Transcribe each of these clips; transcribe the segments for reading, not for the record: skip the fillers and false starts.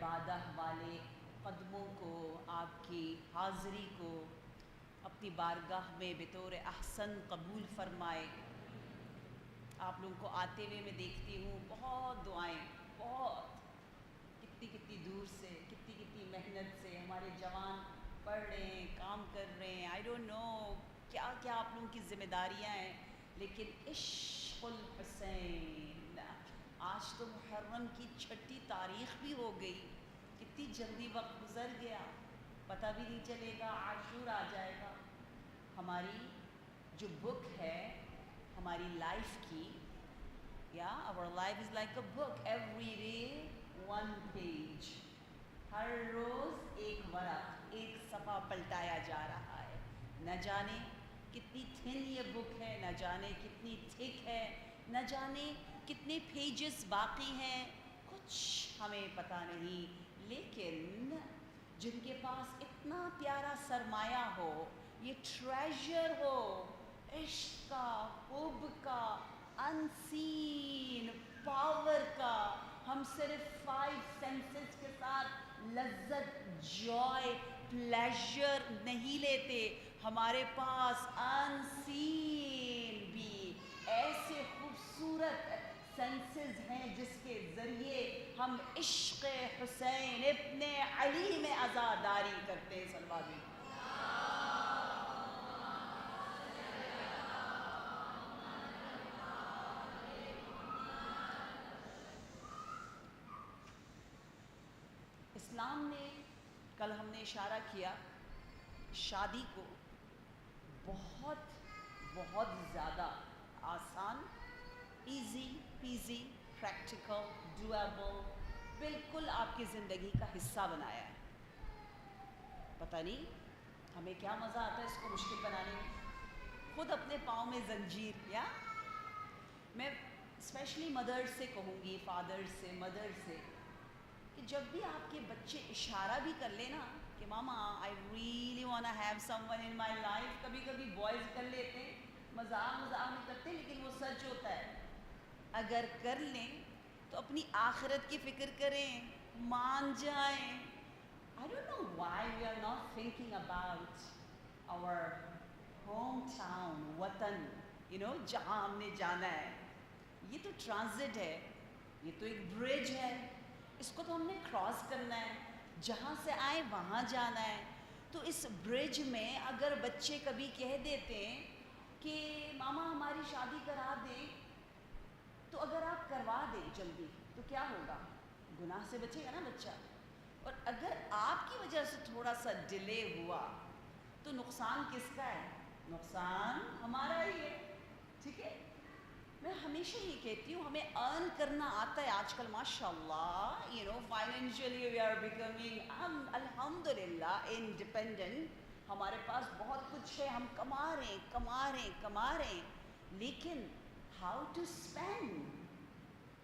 عبادت والے قدموں کو، آپ کی حاضری کو اپنی بارگاہ میں بطور احسن قبول فرمائے۔ آپ لوگوں کو آتے ہوئے میں دیکھتی ہوں بہت دعائیں، بہت کتنی دور سے، کتنی محنت سے ہمارے جوان پڑھ رہے ہیں، کام کر رہے ہیں، آئی ڈونٹ نو کیا کیا آپ لوگوں کی ذمہ داریاں ہیں، لیکن عشق الحسین، آج تو محرم کی 6 تاریخ بھی ہو گئی، کتنی جلدی وقت گزر گیا، پتہ بھی نہیں چلے گا، عاشور آ جائے گا۔ ہماری جو بک ہے ہماری لائف کی، our life is like a book, every day one page، ہر روز ایک ورق، ایک صفحہ پلٹایا جا رہا ہے۔ نہ جانے کتنی تھن یہ بک ہے، نہ جانے کتنی تھک ہے، نہ جانے کتنے پیجز باقی ہیں، کچھ ہمیں پتہ نہیں، لیکن جن کے پاس اتنا پیارا سرمایہ ہو، یہ ٹریجر ہو عشق کا، حب کا، انسین پاور کا، ہم صرف 5 سینسز کے ساتھ لذت، جوائے، پلیجر نہیں لیتے، ہمارے پاس انسین بھی ایسے خوبصورت سینسز ہیں جس کے ذریعے ہم عشق حسین ابن علی میں عزاداری کرتے ہیں۔ صلوات اللہ۔ اسلام نے، کل ہم نے اشارہ کیا، شادی کو بہت بہت زیادہ آسان، ایزی پیزی، پریکٹیکل، ڈویبل، بالکل آپ کی زندگی کا حصہ بنایا ہے۔ پتہ نہیں ہمیں کیا مزہ آتا ہے اس کو مشکل بنانے میں، خود اپنے پاؤں میں زنجیر۔ یا میں اسپیشلی مدرز سے کہوں گی، فادرز سے، مدرز سے، کہ جب بھی آپ کے بچے اشارہ بھی کر لیں نا کہ mama I really want to have someone in my life, کبھی کبھی بوائز کر لیتے ہیں، مذاق میں کرتے ہیں، لیکن وہ سچ ہوتا ہے، اگر کر لیں تو اپنی آخرت کی فکر کریں، مان جائیں۔ I don't know why we are not thinking about our hometown، وطن، جہاں ہم نے جانا ہے۔ یہ تو ٹرانزٹ ہے، یہ تو ایک برج ہے، اس کو تو ہم نے کراس کرنا ہے، جہاں سے آئے وہاں جانا ہے۔ تو اس برج میں اگر بچے کبھی کہہ دیتے ہیں کہ ماما ہماری شادی کرا دیں، تو اگر آپ کروا دیں جلدی تو کیا ہوگا؟ گناہ سے بچے گا نا بچہ، اور اگر آپ کی وجہ سے تھوڑا سا ڈیلے ہوا تو نقصان کس کا ہے؟ نقصان ہمارا ہی ہے، ٹھیک ہے؟ میں ہمیشہ یہ کہتی ہوں ہمیں ارن کرنا آتا ہے آج کل، ماشاء اللہ، فائنینشلی وی آر بیکمنگ، ہم الحمدللہ انڈیپینڈنٹ، ہمارے پاس بہت کچھ ہے، ہم کما رہے ہیں، لیکن ہاؤ ٹو اسپینڈ،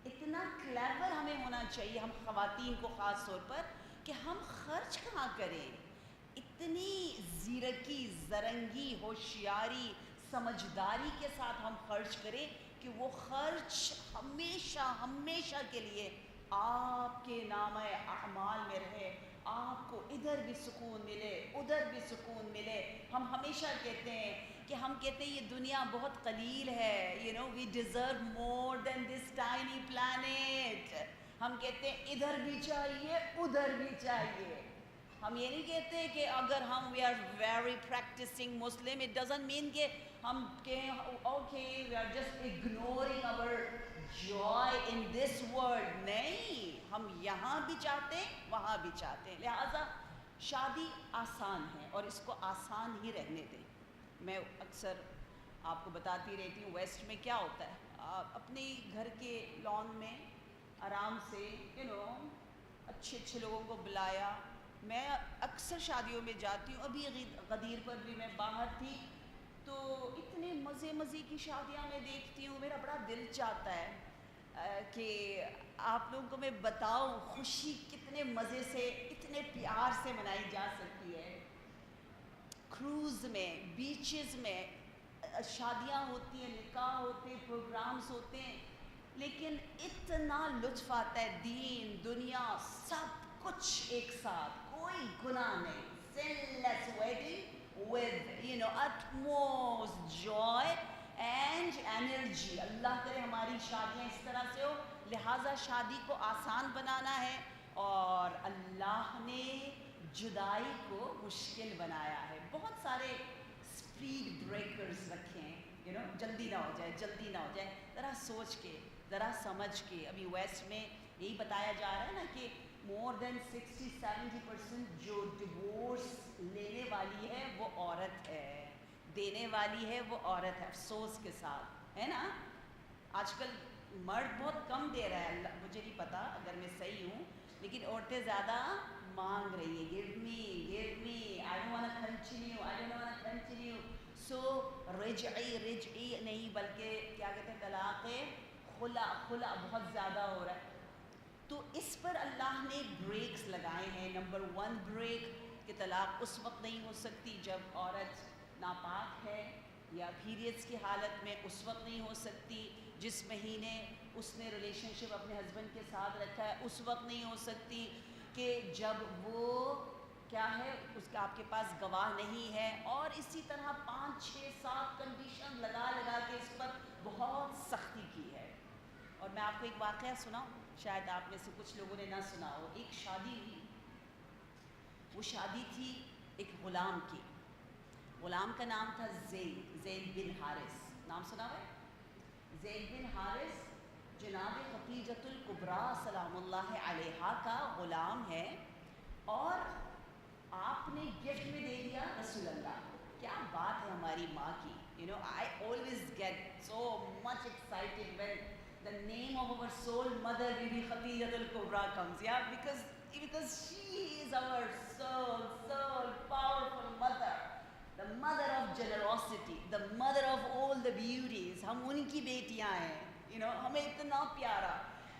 اتنا کلیور ہمیں ہونا چاہیے، ہم خواتین کو خاص طور پر، کہ ہم خرچ کہاں کریں، اتنی زیرکی، زرنگی، ہوشیاری، سمجھداری کے ساتھ ہم خرچ کریں کہ وہ خرچ ہمیشہ کے لیے آپ کے نامہ اعمال میں رہے، آپ کو ادھر بھی سکون ملے، ادھر بھی سکون ملے۔ ہم ہمیشہ کہتے ہیں یہ دنیا بہت قلیل ہے، we deserve more than this tiny planet۔ ہم کہتے ہیں ادھر بھی چاہیے، ادھر بھی چاہیے۔ ہم یہ نہیں کہتے کہ اگر ہم we are very practicing Muslim، it doesn't mean کہ ہم کہیں okay we are just ignoring our joy in this world، نہیں، ہم یہاں بھی چاہتے ہیں، وہاں بھی چاہتے ہیں، لہٰذا شادی آسان ہے اور اس کو آسان ہی رہنے دیں۔ میں اکثر آپ کو بتاتی رہتی ہوں ویسٹ میں کیا ہوتا ہے، آپ اپنے گھر کے لان میں آرام سے اچھے لوگوں کو بلایا۔ میں اکثر شادیوں میں جاتی ہوں، ابھی غدیر پر بھی میں باہر تھی تو اتنے مزے کی شادیاں میں دیکھتی ہوں، میرا بڑا دل چاہتا ہے کہ آپ لوگوں کو میں بتاؤں خوشی کتنے مزے سے، اتنے پیار سے منائی جا سکتی ہے۔ کروز میں، بیچز میں شادیاں ہوتی ہیں، نکاح ہوتے ہیں، پروگرامز ہوتے ہیں، لیکن اتنا لطف آتا ہے، دین دنیا سب کچھ ایک ساتھ، کوئی گناہ نہیں، sinless wedding with utmost joy and energy. اللہ کرے ہماری شادیاں اس طرح سے ہو. لہٰذا شادی کو آسان بنانا ہے اور اللہ نے جدائی کو مشکل بنایا ہے. بہت سارے اسپیڈ بریکرز رکھے ہیں، جلدی نہ ہو جائے، جلدی نہ ہو جائے. ذرا سوچ کے، ذرا سمجھ کے. ابھی ویسٹ میں یہی بتایا جا رہا ہے نا کہ مور دین 60-70% جو ڈیورس لینے والی ہے وہ عورت ہے، دینے والی ہے وہ عورت ہے. افسوس کے ساتھ ہے نا. آج کل مرد بہت کم دے رہا ہے، مجھے نہیں پتا اگر میں صحیح ہوں، لیکن عورتیں زیادہ مانگ رہی ہیں. give me, I don't want to continue. سو رجعی نہیں بلکہ کیا کہتے ہیں، طلاق خلا بہت زیادہ ہو رہا ہے. تو اس پر اللہ نے بریکس لگائے ہیں. نمبر 1 بریک کہ طلاق اس وقت نہیں ہو سکتی جب عورت ناپاک ہے یا پیریڈس کی حالت میں، اس وقت نہیں ہو سکتی. جس مہینے اس نے ریلیشن شپ اپنے ہسبینڈ کے ساتھ رکھا ہے اس وقت نہیں ہو سکتی. کہ جب وہ کیا ہے اس کا آپ کے پاس گواہ نہیں ہے. اور اسی طرح 5-6-7 کنڈیشن لگا کے اس پر بہت سختی کی ہے. اور میں آپ کو ایک واقعہ سناؤں، شاید آپ میں سے کچھ لوگوں نے نہ سنا ہو. ایک شادی ہوئی، وہ شادی تھی ایک غلام کی. غلام کا نام تھا زید بن حارث. نام سنا ہوا ہے؟ زید بن حارث جناب خدیجۃ الکبریٰ سلام اللہ علیہا کا غلام ہے، اور آپ نے گفٹ میں دے دیا رسول اللہ. کیا بات ہے ہماری ماں کی. I always get so much excited when the name of our soul mother Bibi Khadijat al-Kubra comes. Yeah, because she is our soul powerful mother, the mother of generosity, the mother of all the beauties. ہم ان کی بیٹیاں ہیں. ہمیں اتنا پیارا،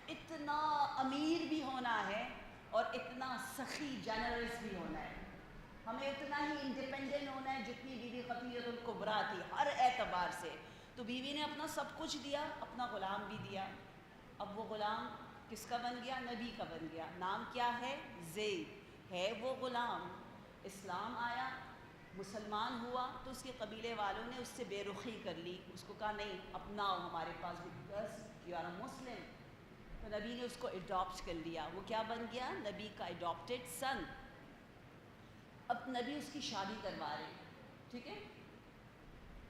اتنا امیر بھی ہونا ہے اور اتنا سخی جنرس بھی ہونا ہے. ہمیں اتنا ہی انڈیپینڈنٹ ہونا ہے جتنی بی بی خدیجہ الکبریٰ تھی ہر اعتبار سے. تو بیوی نے اپنا سب کچھ دیا، اپنا غلام بھی دیا. اب وہ غلام کس کا بن گیا؟ نبی کا بن گیا. نام کیا ہے؟ زید ہے وہ غلام. اسلام آیا، مسلمان ہوا تو اس کے قبیلے والوں نے اس سے بے رخی کر لی. اس کو کہا نہیں اپناؤ ہمارے پاس، بیکاز یو آر اے مسلم. تو نبی نے اس کو اڈاپٹ کر لیا. وہ کیا بن گیا؟ نبی کا اڈاپٹیڈ سن. اب نبی اس کی شادی کروا رہے ہیں، ٹھیک ہے.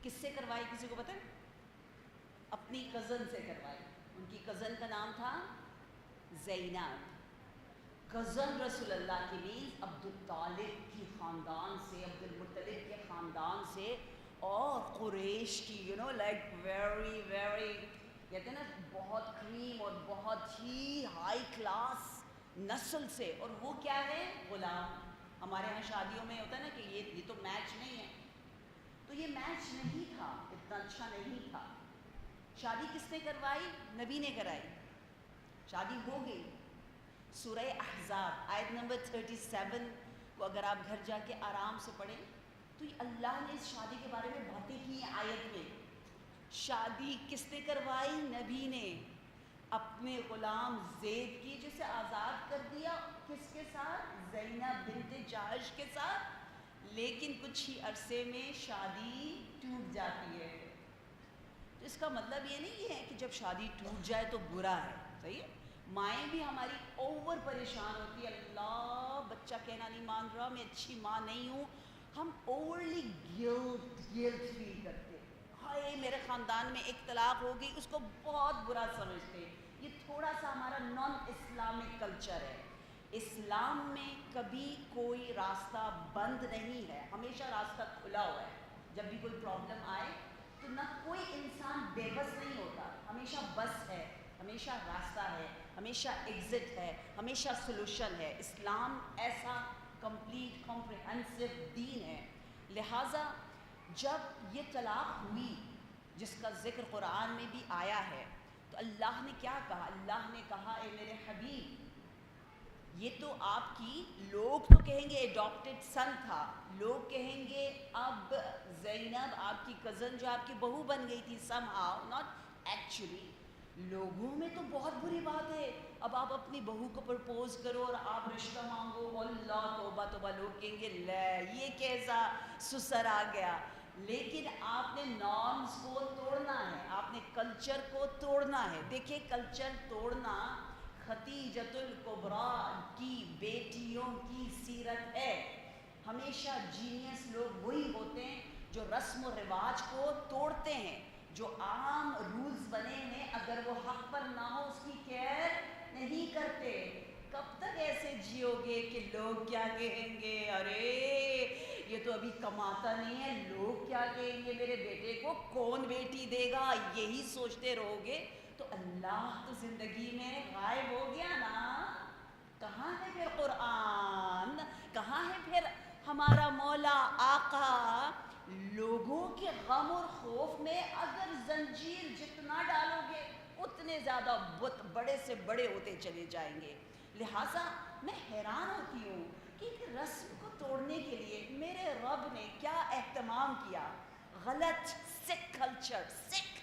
کس سے کروائی کسی کو پتہ ہے؟ اپنی کزن سے کروائی. ان کی کزن کا نام تھا زینب. کزن رسول اللہ کی مینز عبد الطالب کی خاندان سے، عبد المطلب کے خاندان سے، اور قریش کی لائک ویری کہتے ہیں نا بہت کریم اور بہت ہی ہائی کلاس نسل سے. اور وہ کیا ہے؟ غلام. ہمارے ہاں شادیوں میں ہوتا ہے نا کہ یہ تو میچ نہیں ہے. تو یہ میچ نہیں تھا، اتنا اچھا نہیں تھا. شادی کس نے کروائی؟ نبی نے کرائی. شادی ہو گئی. سورہ احزاب آیت نمبر 37 کو اگر آپ گھر جا کے آرام سے پڑھیں تو اللہ نے اس شادی کے بارے میں باتیں کی ہیں آیت میں. شادی کس نے کروائی؟ نبی نے. اپنے غلام زید کی جسے آزاد کر دیا. کس کے ساتھ؟ زینب بنت جہش کے ساتھ. لیکن کچھ ہی عرصے میں شادی ٹوٹ جاتی ہے. تو اس کا مطلب یہ نہیں ہے کہ جب شادی ٹوٹ جائے تو برا ہے. صحیح ہے. مائیں بھی ہماری اوور پریشان ہوتی ہے، اللہ بچہ کہنا نہیں مان رہا، میں اچھی ماں نہیں ہوں. ہم اوورلی گلٹ فیل کرتے ہیں. ہائے میرے خاندان میں ایک طلاق ہو گئی، اس کو بہت برا سمجھتے ہیں. یہ تھوڑا سا ہمارا نان اسلامک کلچر ہے. اسلام میں کبھی کوئی راستہ بند نہیں ہے، ہمیشہ راستہ کھلا ہوا ہے. جب بھی کوئی پرابلم آئے تو نہ کوئی انسان بے بس نہیں ہوتا، ہمیشہ بس ہے، ہمیشہ راستہ ہے، ہمیشہ ایگزٹ ہے، ہمیشہ سلوشن ہے. اسلام ایسا کمپلیٹ کمپریہنسو دین ہے. لہٰذا جب یہ طلاق ہوئی جس کا ذکر قرآن میں بھی آیا ہے تو اللہ نے کیا کہا؟ اللہ نے کہا اے میرے حبیب یہ تو آپ کی، لوگ تو کہیں گے اڈاپٹیڈ سن تھا، لوگ کہیں گے اب زینب آپ کی کزن جو آپ کی بہو بن گئی تھی سم ہاؤ، ناٹ ایکچولی. لوگوں میں تو بہت بری بات ہے. اب آپ اپنی بہو کو پرپوز کرو اور آپ رشتہ مانگو, اللہ توبہ توبہ, لوگ کہیں گے لے یہ کیسا سسر آ گیا. لیکن آپ نے نارمز کو توڑنا ہے, آپ نے کلچر کو توڑنا ہے. دیکھیں کلچر توڑنا خدیجۃ الکبریٰ کی بیٹیوں کی سیرت ہے. ہمیشہ جینیس لوگ وہی ہوتے ہیں جو رسم و رواج کو توڑتے ہیں, جو عام رولز بنے ہیں اگر وہ حق پر نہ ہو اس کی کیئر نہیں کرتے. کب تک ایسے جیو گے کہ لوگ کیا کہیں گے, ارے یہ تو ابھی کماتا نہیں ہے, لوگ کیا کہیں گے, میرے بیٹے کو کون بیٹی دے گا, یہی سوچتے رہو گے تو اللہ تو زندگی میں غائب ہو گیا نا. کہاں ہے پھر قرآن, کہاں ہے پھر ہمارا مولا آقا. لوگوں کے غم اور خوف میں اگر زنجیر جتنا ڈالو گے اتنے زیادہ بت بڑے سے بڑے ہوتے چلے جائیں گے. لہٰذا میں حیران ہوتی ہوں کہ ایک رسم کو توڑنے کے لیے میرے رب نے کیا اہتمام کیا. غلط سکھ کلچر, سکھ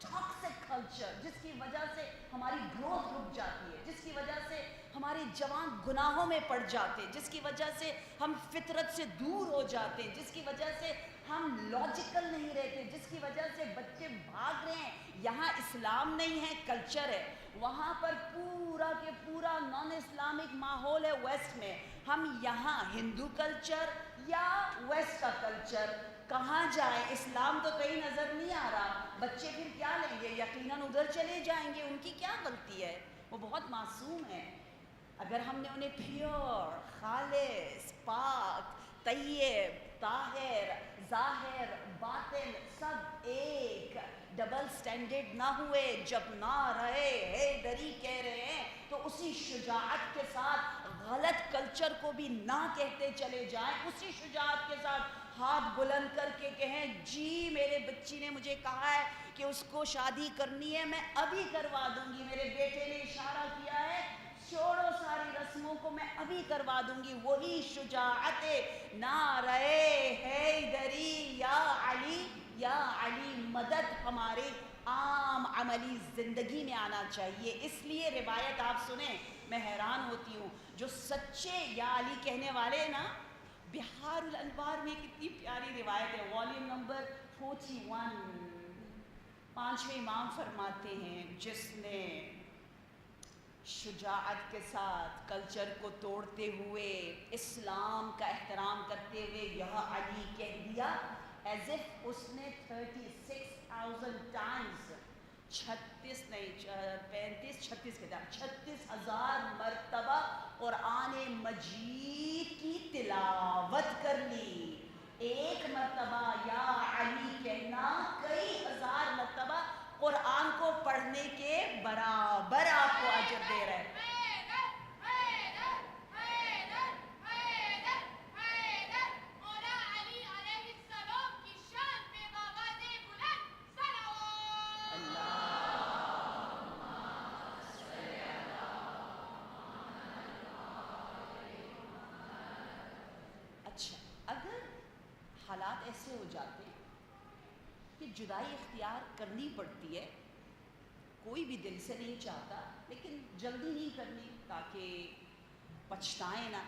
ٹاکسک کلچر, جس کی وجہ سے ہماری گروتھ رک جاتی ہے, جس کی وجہ سے ہمارے جوان گناہوں میں پڑ جاتے, جس کی وجہ سے ہم فطرت سے دور ہو جاتے, جس کی وجہ سے ہم لاجیکل نہیں رہتے, جس کی وجہ سے بچے بھاگ رہے ہیں. یہاں اسلام نہیں ہے, کلچر ہے. وہاں پر پورا کے پورا نان اسلامک ماحول ہے ویسٹ میں. ہم یہاں ہندو کلچر یا ویسٹ کا کلچر, کہاں جائیں؟ اسلام تو کہیں نظر نہیں آ رہا. بچے پھر کیا لیں گے؟ یقیناً ادھر چلے جائیں گے. ان کی کیا غلطی ہے, وہ بہت معصوم ہے. اگر ہم نے انہیں پیور, خالص, پاک, طیب, طاہر, ظاہر, باطن سب ایک, ڈبل سٹینڈرڈ نہ ہوئے, جب نہ رہے حیدری کہہ رہے ہیں تو اسی شجاعت کے ساتھ غلط کلچر کو بھی نہ کہتے چلے جائیں, اسی شجاعت کے ساتھ ہاتھ بلند کر کے کہیں جی میرے بچی نے مجھے کہا ہے کہ اس کو شادی کرنی ہے, میں ابھی کروا دوں گی. میرے بیٹے نے اشارہ کیا ہے, چھوڑو ساری رسموں کو, میں ابھی کروا دوں گی. وہی شجاعت نعرہ حیدری یا علی یا علی مدد ہمارے عام عملی زندگی میں آنا چاہیے. اس لیے روایت آپ سنیں, میں حیران ہوتی ہوں, جو سچے یا علی کہنے والے ہیں نا, بہار الانوار میں کتنی پیاری روایت ہے, والیوم نمبر 41, پانچویں امام فرماتے ہیں جس نے شجاعت کے ساتھ کلچر کو توڑتے ہوئے اسلام کا احترام کرتے ہوئے یا علی کہہ دیا, ایز اف اس نے 36,000 ٹائمز, 36,000 مرتبہ قرآن مجید کی تلاوت کر لی. ایک مرتبہ یا علی کہنا کئی ہزار مرتبہ قرآن کو پڑھنے کے برابر آپ کو اجر دے رہا ہے. اچھا, اگر حالات ایسے ہو جاتے ہیں کہ جدائی اختیار کرنی پڑتی ہے, کوئی بھی دل سے نہیں چاہتا لیکن جلدی نہیں کرنی تاکہ پچھتائیں نہ,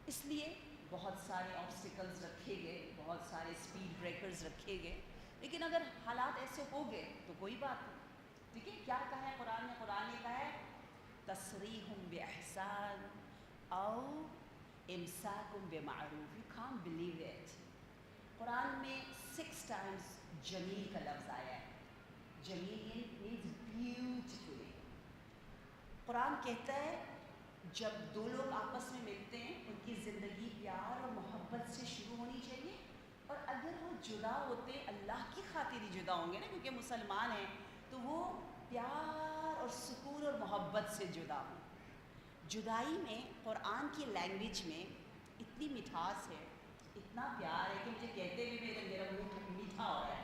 اس لیے بہت سارے آبسٹیکلز رکھے گئے, بہت سارے اسپیڈ بریکرز رکھے گئے. لیکن اگر حالات ایسے ہو گئے تو کوئی بات نہیں. ٹھیک ہے, کیا کہا ہے قرآن نے؟ قرآن نے کہا ہے تسریحم باحسان او امساکم بمعروف. You can't believe it. قرآن میں 6 times جمیل کا لفظ آیا ہے. جمیل means beautifully. قرآن کہتا ہے جب دو لوگ آپس میں ملتے ہیں ان کی زندگی پیار اور محبت سے شروع ہونی چاہیے, اور اگر وہ جدا ہوتے ہیں اللہ کی خاطر ہی جدا ہوں گے نا, کیونکہ مسلمان ہیں, تو وہ پیار اور سکون اور محبت سے جدا ہوں. جدائی میں قرآن کی لینگویج میں اتنی مٹھاس ہے, اتنا پیار ہے کہ مجھے کہتے ہوئے میرا منہ میٹھا ہو رہا ہے.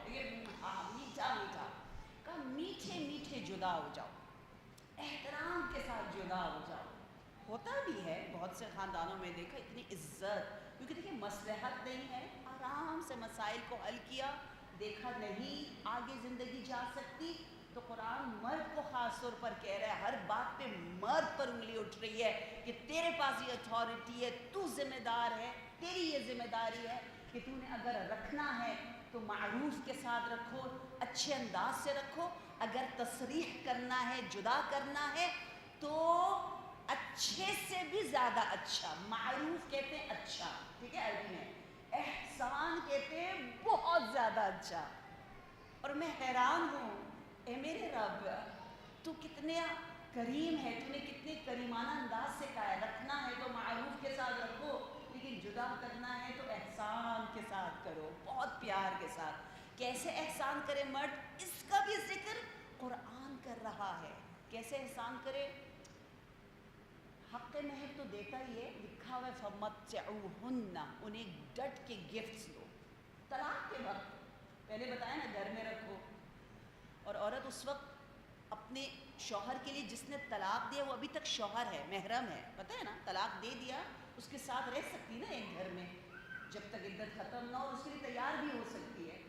میٹھا میٹھا کہ میٹھے میٹھے جدا ہو جاؤ, احترام کے ساتھ جدا ہو جاؤ. ہوتا بھی ہے بہت سے خاندانوں میں دیکھا اتنی عزت, کیونکہ دیکھیں مصلحت نہیں ہے, آرام سے مسائل کو حل کیا, دیکھا نہیں آگے زندگی جا سکتی، تو قرآن مرد کو خاص طور پر کہہ رہا ہے، ہر بات پہ مرد پر انگلی اٹھ رہی ہے کہ تیرے پاس یہ اتھارٹی ہے، تو ذمہ دار ہے، تیری یہ ذمہ داری ہے کہ تو نے اگر رکھنا ہے تو معروف کے ساتھ رکھو، اچھے انداز سے رکھو، اگر تصریح کرنا ہے، جدا کرنا ہے تو اچھے سے بھی زیادہ اچھا، معروف کہتے ہیں اچھا، ٹھیک ہے عربی میں، احسان کہتے ہیں بہت زیادہ اچھا۔ اور میں حیران ہوں، اے میرے رب تو کتنے کریم ہے، تو نے کتنے کریمانہ انداز سے کہا ہے رکھنا ہے تو معروف کے ساتھ رکھو، لیکن جدا کرنا ہے تو احسان کے ساتھ کرو، بہت پیار کے ساتھ۔ کیسے احسان کرے مرد، اس کا بھی ذکر قرآن کر رہا ہے، کیسے احسان کرے۔ حق مہر تو دیتا ہی ہے، لکھا ہوا ہے فَمَتِّعُوهُنَّ، انہیں ڈٹ کے گفٹس دو، طلاق کے وقت، پہلے بتایا نا گھر میں رکھو، اور عورت اس وقت اپنے شوہر کے لیے جس نے طلاق دیا وہ ابھی تک شوہر ہے، محرم ہے، پتہ ہے نا، طلاق دے دیا اس کے ساتھ رہ سکتی نا ایک گھر میں جب تک عدت ختم نہ ہو، اس کے لیے تیار بھی ہو سکتی ہے،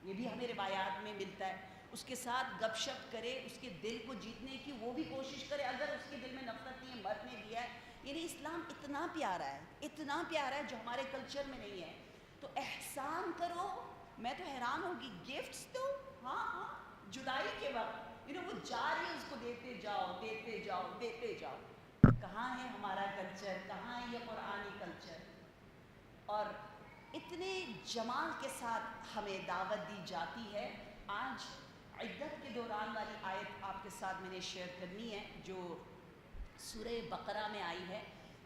یہ بھی ہمیں روایات میں ملتا ہے، اس کے ساتھ گپ شپ کرے، اس کے دل کو جیتنے کی وہ بھی کوشش کرے، اگر اس کے دل میں نفرت نہیں ہے، مرد نے دیا ہے، یعنی اسلام اتنا پیارا ہے، اتنا پیارا ہے جو ہمارے کلچر میں نہیں ہے، تو احسان کرو۔ میں تو حیران ہوگی، گفٹس دو، ہاں ہاں، جدائی کے وقت وہ جا رہی ہے، اس کو دیتے جاؤ دیتے جاؤ دیتے جاؤ۔ کہاں ہے ہمارا کلچر، کہاں ہے یہ قرآنی کلچر؟ اور اتنے جمال کے ساتھ ہمیں دعوت دی جاتی ہے۔ آج عدت کے دوران والی آیت آپ کے ساتھ میں نے شیئر کرنی ہے، جو سورہ بقرہ میں آئی ہے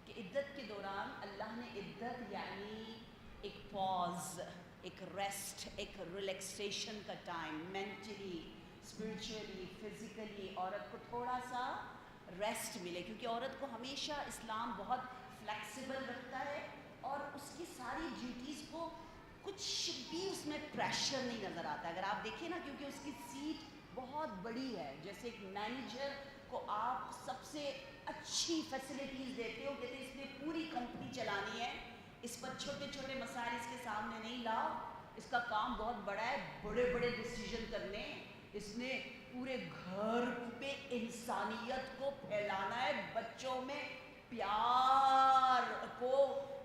کہ عدت کے دوران اللہ نے عدت یعنی ایک پاز، ایک ریسٹ، ایک ریلیکسیشن کا ٹائم، مینٹلی، اسپرچولی، فزیکلی عورت کو تھوڑا سا ریسٹ ملے، کیونکہ عورت کو ہمیشہ اسلام بہت فلیکسیبل رکھتا ہے اور اس کی ساری ڈیوٹیز کو کچھ بھی اس میں پریشر نہیں نظر آتا، اگر آپ دیکھیں نا، کیونکہ اس کی سیٹ بہت بڑی ہے، جیسے ایک مینیجر کو آپ سب سے اچھی فیسلٹیز دیتے ہو، کہتے ہیں اس نے پوری کمپنی چلانی ہے، اس پر چھوٹے چھوٹے مسائل اس کے سامنے نہیں لاؤ، اس کا کام بہت بڑا ہے، بڑے بڑے ڈیسیجن کرنے، اس نے پورے گھر پہ انسانیت کو پھیلانا ہے، بچوں میں پیار کو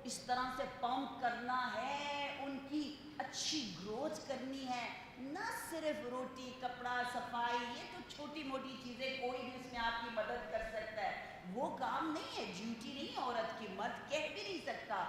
اس طرح سے پمپ کرنا ہے، ان کی اچھی گروتھ کرنی ہے، نہ صرف روٹی کپڑا صفائی، یہ تو چھوٹی موٹی چیزیں کوئی بھی اس میں آپ کی مدد کر سکتا ہے، وہ کام نہیں ہے، ڈیوٹی نہیں ہے عورت کی، مرد کہہ بھی نہیں سکتا،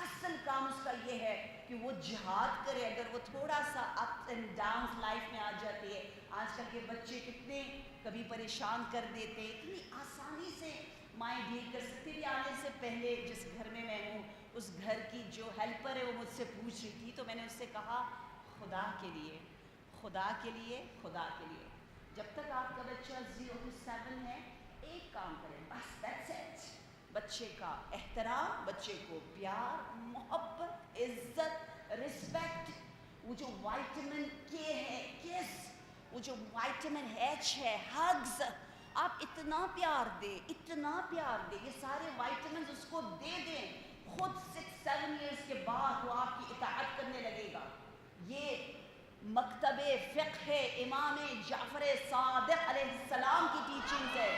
اصل کام اس کا یہ ہے کہ وہ جہاد کرے، اگر وہ تھوڑا سا اپس اینڈ ڈاؤنس لائف میں آ جاتی ہے، آج کل کے بچے کتنے کبھی پریشان کر دیتے ہیں، اتنی آسانی سے مائیں ڈیل کر سکتی تھی۔ آنے سے پہلے جس گھر میں میں ہوں، اس گھر کی جو ہیلپر ہے وہ مجھ سے پوچھ رہی تھی، تو میں نے اس سے کہا خدا کے لیے، خدا کے لیے، خدا کے لیے، جب تک آپ کا بچہ 0 to 7 ہے، ایک کام کریں بس، that's it، بچے کا احترام، بچے کو پیار، محبت، عزت، رسپیکٹ، وہ جو وائٹامن کے ہے کس، وہ جو وائٹامن ایچ ہے ہگز، آپ اتنا پیار دیں، اتنا پیار دیں، یہ سارے وائٹامنز اس کو دے دیں، خود 6-7 ایئرس کے بعد وہ آپ کی اطاعت کرنے لگے گا۔ یہ مکتب فقہ امام جعفر صادق علیہ السلام کی ٹیچنگز ہے۔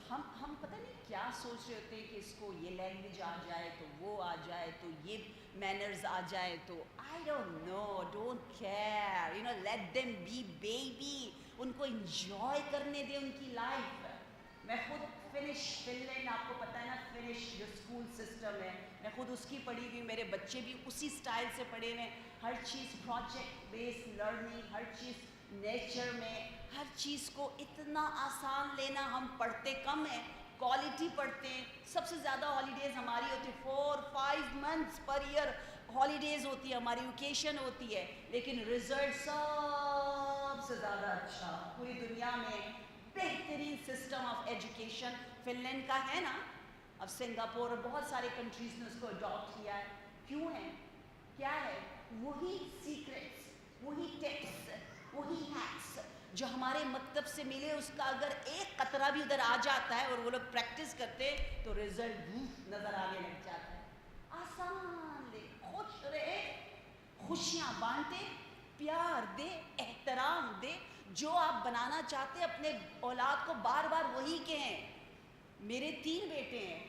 ہم پتہ نہیں کیا سوچ رہے ہوتے ہیں کہ اس کو یہ لینگویج آ جائے تو وہ آ جائے تو یہ مینرز آ جائے تو I don't know, don't care, let them be baby، ان کو انجوائے کرنے دیں ان کی لائف۔ میں خود فنش فن لینڈ، آپ کو پتہ ہے نا فنش جو اسکول سسٹم ہے، میں خود اس کی پڑھی ہوئی، میرے بچے بھی اسی سٹائل سے پڑھے ہوئے، ہر چیز پروجیکٹ بیس لرننگ، ہر چیز نیچر میں، ہر چیز کو اتنا آسان لینا، ہم پڑھتے کم ہیں، کوالٹی پڑھتے ہیں، سب سے زیادہ ہالیڈیز ہماری ہوتی ہے 4-5 months پر ایئر ہالیڈیز ہوتی ہے، ہماری ویکیشن ہوتی ہے، لیکن رزلٹ سب سے زیادہ اچھا پوری دنیا میں بہترین system of education Finland کا ہے نا۔ اب سنگاپور اور بہت سارے کنٹریز نے اس کو اڈاپٹ کیا ہے، کیوں ہے، کیا ہے، وہی سیکرٹس، وہی ٹپس، وہی ہیکس، جو ہمارے مکتب سے ملے اس کا اگر ایک قطرہ بھی ادھر آ جاتا ہے اور وہ لوگ پریکٹس کرتے تو رزلٹ نظر آنے لگ جاتا ہے. آسان دے, خوش رہے, خوشیاں بانٹے, پیار دے, احترام دے. جو آپ بنانا چاہتے اپنے اولاد کو بار بار وہی کہیں. میرے 3 بیٹے ہیں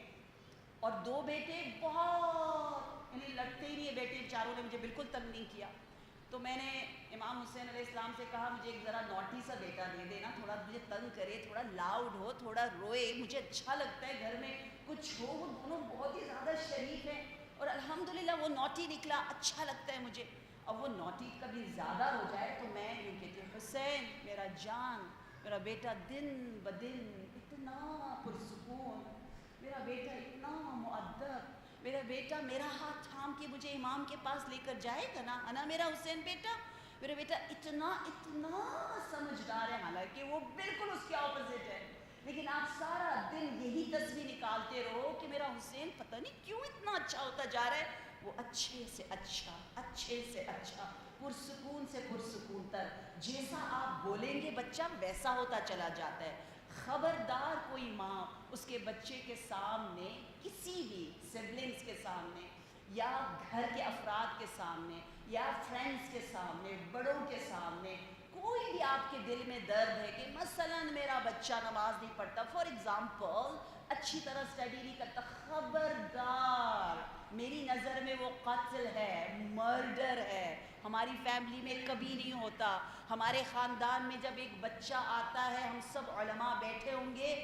اور 2 بیٹے بہت انہیں لڑتے ہی نہیں ہے. بیٹے چاروں نے مجھے بالکل تنگ نہیں کیا. تو میں نے امام حسین علیہ السلام سے کہا مجھے ایک ذرا نوٹی سا بیٹا دے دینا, تھوڑا مجھے تنگ کرے, تھوڑا لاؤڈ ہو, تھوڑا روئے, مجھے اچھا لگتا ہے گھر میں کچھ ہو. وہ دونوں بہت ہی زیادہ شریف ہیں اور الحمدللہ وہ نوٹی نکلا, اچھا لگتا ہے مجھے. اب وہ نوٹی کبھی زیادہ ہو جائے تو میں یوں کہتی ہوں حسین میرا جان, میرا بیٹا دن بدن اتنا پرسکون, میرا بیٹا اتنا مؤدب, میرا بیٹا میرا ہاتھ تھام کے مجھے امام کے پاس لے کر جائے گا نا, انا میرا حسین بیٹا, میرا بیٹا اتنا سمجھدار ہے. حالانکہ وہ بالکل اس کے اپوزٹ ہے, لیکن آپ سارا دن یہی تصویر نکالتے رہو کہ میرا حسین پتہ نہیں کیوں اتنا اچھا ہوتا جا رہا ہے. وہ اچھے سے اچھا, اچھے سے اچھا, پرسکون سے پرسکون تر. جیسا آپ بولیں گے بچہ ویسا ہوتا چلا جاتا ہے. خبردار کوئی ماں اس کے بچے کے سامنے, کسی بھی سبلنگس کے سامنے یا گھر کے افراد کے سامنے یا فرینڈس کے سامنے, بڑوں کے سامنے, کوئی بھی آپ کے دل میں درد ہے کہ مثلاً میرا بچہ نماز نہیں پڑھتا, فار ایگزامپل اچھی طرح اسٹڈی نہیں کرتا, خبردار میری نظر میں وہ قتل ہے, مرڈر ہے. ہماری فیملی میں کبھی نہیں ہوتا. ہمارے خاندان میں جب ایک بچہ آتا ہے, ہم سب علماء بیٹھے ہوں گے,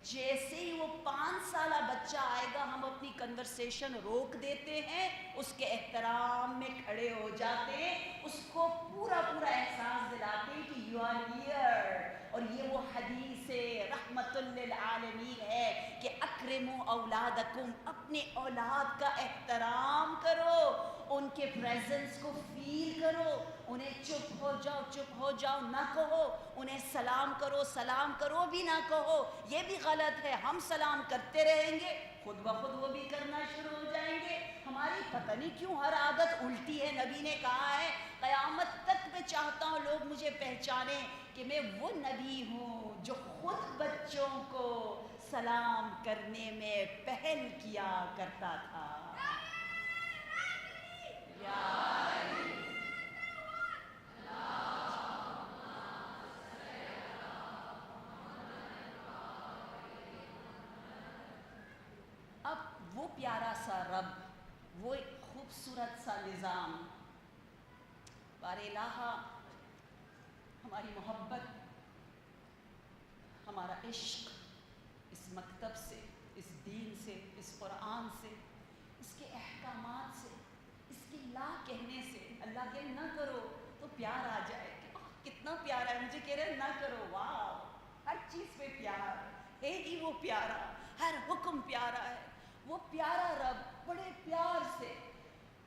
جیسے ہی وہ 5 سالہ بچہ آئے گا ہم اپنی کنورسیشن روک دیتے ہیں, اس کے احترام میں کھڑے ہو جاتے ہیں, اس کو پورا احساس دلاتے ہیں کہ یو آر ہیئر. اور یہ وہ حدیث رحمت للعالمین ہے کہ اکرموا اولادکم, اپنے اولاد کا احترام کرو, ان کے پریزنس کو فیل کرو, انہیں چپ ہو جاؤ نہ کہو, انہیں سلام کرو بھی نہ کہو. یہ بھی غلط ہے, ہم سلام کرتے رہیں گے خود بخود وہ بھی کرنا شروع ہو جائیں گے. ہماری پتہ نہیں کیوں ہر عادت الٹی ہے. نبی نے کہا ہے قیامت تک میں چاہتا ہوں لوگ مجھے پہچانیں کہ میں وہ نبی ہوں جو خود بچوں کو سلام کرنے میں پہل کیا کرتا تھا. اب وہ پیارا سا رب, وہ ایک خوبصورت سا نظام, بار الہ ہماری محبت, ہمارا عشق اس مکتب سے, اس دین سے, اس قرآن سے, اس کے احکامات سے, اس کی لا کہنے سے. اللہ کہ نہ کرو تو پیار آ جائے کہ کتنا پیارا ہے, مجھے کہہ رہے ہیں نہ کرو, واو, ہر چیز پہ پیار ہے ہی. وہ پیارا, ہر حکم پیارا ہے. وہ پیارا رب بڑے پیار سے,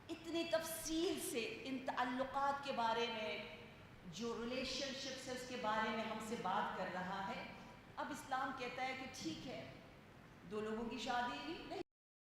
اتنی تفصیل سے ان تعلقات کے بارے میں, جو ریلیشن شپس ہے اس کے بارے میں ہم سے بات کر رہا ہے. اب اسلام کہتا ہے کہ ٹھیک ہے 2 لوگوں کی شادی ہوئی,